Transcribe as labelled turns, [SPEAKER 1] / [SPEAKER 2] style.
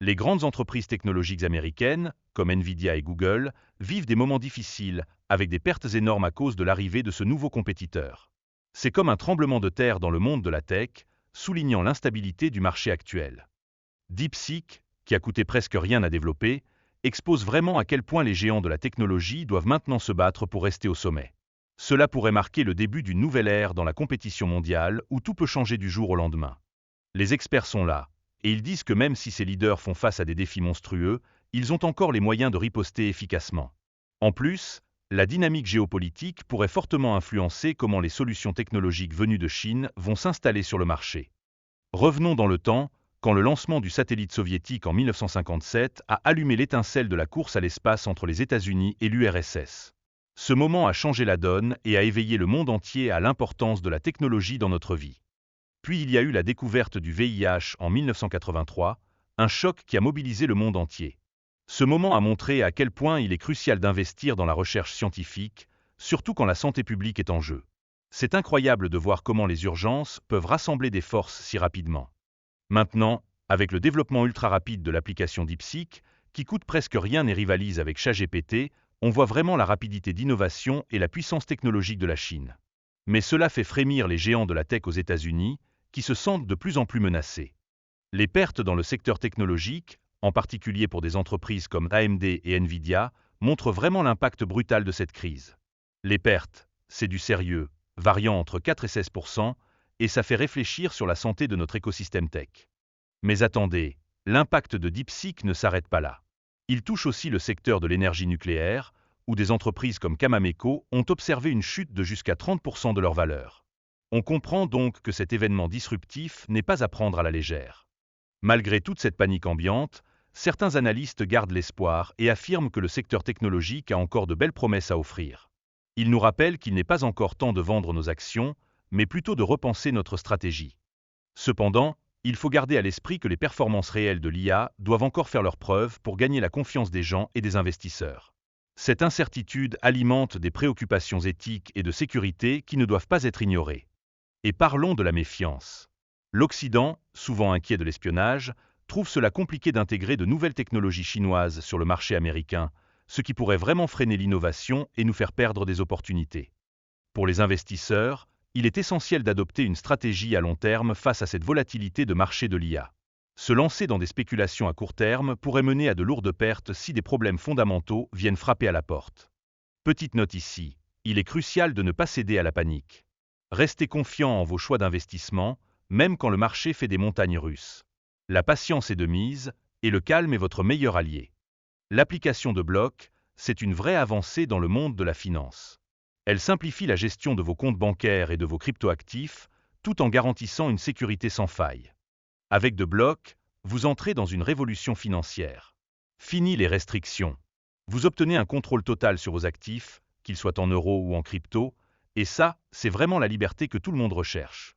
[SPEAKER 1] Les grandes entreprises technologiques américaines, comme Nvidia et Google, vivent des moments difficiles, avec des pertes énormes à cause de l'arrivée de ce nouveau compétiteur. C'est comme un tremblement de terre dans le monde de la tech, soulignant l'instabilité du marché actuel. DeepSeek, qui a coûté presque rien à développer, expose vraiment à quel point les géants de la technologie doivent maintenant se battre pour rester au sommet. Cela pourrait marquer le début d'une nouvelle ère dans la compétition mondiale où tout peut changer du jour au lendemain. Les experts sont là, et ils disent que même si ces leaders font face à des défis monstrueux, ils ont encore les moyens de riposter efficacement. En plus, la dynamique géopolitique pourrait fortement influencer comment les solutions technologiques venues de Chine vont s'installer sur le marché. Revenons dans le temps, quand le lancement du satellite soviétique en 1957 a allumé l'étincelle de la course à l'espace entre les États-Unis et l'URSS. Ce moment a changé la donne et a éveillé le monde entier à l'importance de la technologie dans notre vie. Puis il y a eu la découverte du VIH en 1983, un choc qui a mobilisé le monde entier. Ce moment a montré à quel point il est crucial d'investir dans la recherche scientifique, surtout quand la santé publique est en jeu. C'est incroyable de voir comment les urgences peuvent rassembler des forces si rapidement. Maintenant, avec le développement ultra rapide de l'application DeepSeek, qui coûte presque rien et rivalise avec ChatGPT, on voit vraiment la rapidité d'innovation et la puissance technologique de la Chine. Mais cela fait frémir les géants de la tech aux États-Unis, qui se sentent de plus en plus menacés. Les pertes dans le secteur technologique, en particulier pour des entreprises comme AMD et Nvidia, montrent vraiment l'impact brutal de cette crise. Les pertes, c'est du sérieux, variant entre 4 et 16%, et ça fait réfléchir sur la santé de notre écosystème tech. Mais attendez, l'impact de DeepSeek ne s'arrête pas là. Il touche aussi le secteur de l'énergie nucléaire, où des entreprises comme Cameco ont observé une chute de jusqu'à 30% de leur valeur. On comprend donc que cet événement disruptif n'est pas à prendre à la légère. Malgré toute cette panique ambiante, certains analystes gardent l'espoir et affirment que le secteur technologique a encore de belles promesses à offrir. Ils nous rappellent qu'il n'est pas encore temps de vendre nos actions, mais plutôt de repenser notre stratégie. Cependant, il faut garder à l'esprit que les performances réelles de l'IA doivent encore faire leurs preuves pour gagner la confiance des gens et des investisseurs. Cette incertitude alimente des préoccupations éthiques et de sécurité qui ne doivent pas être ignorées. Et parlons de la méfiance. L'Occident, souvent inquiet de l'espionnage, trouve cela compliqué d'intégrer de nouvelles technologies chinoises sur le marché américain, ce qui pourrait vraiment freiner l'innovation et nous faire perdre des opportunités. Pour les investisseurs, il est essentiel d'adopter une stratégie à long terme face à cette volatilité de marché de l'IA. Se lancer dans des spéculations à court terme pourrait mener à de lourdes pertes si des problèmes fondamentaux viennent frapper à la porte. Petite note ici, il est crucial de ne pas céder à la panique. Restez confiant en vos choix d'investissement, même quand le marché fait des montagnes russes. La patience est de mise, et le calme est votre meilleur allié. L'application de Block, c'est une vraie avancée dans le monde de la finance. Elle simplifie la gestion de vos comptes bancaires et de vos cryptoactifs, tout en garantissant une sécurité sans faille. Avec de Block, vous entrez dans une révolution financière. Fini les restrictions. Vous obtenez un contrôle total sur vos actifs, qu'ils soient en euros ou en crypto, et ça, c'est vraiment la liberté que tout le monde recherche.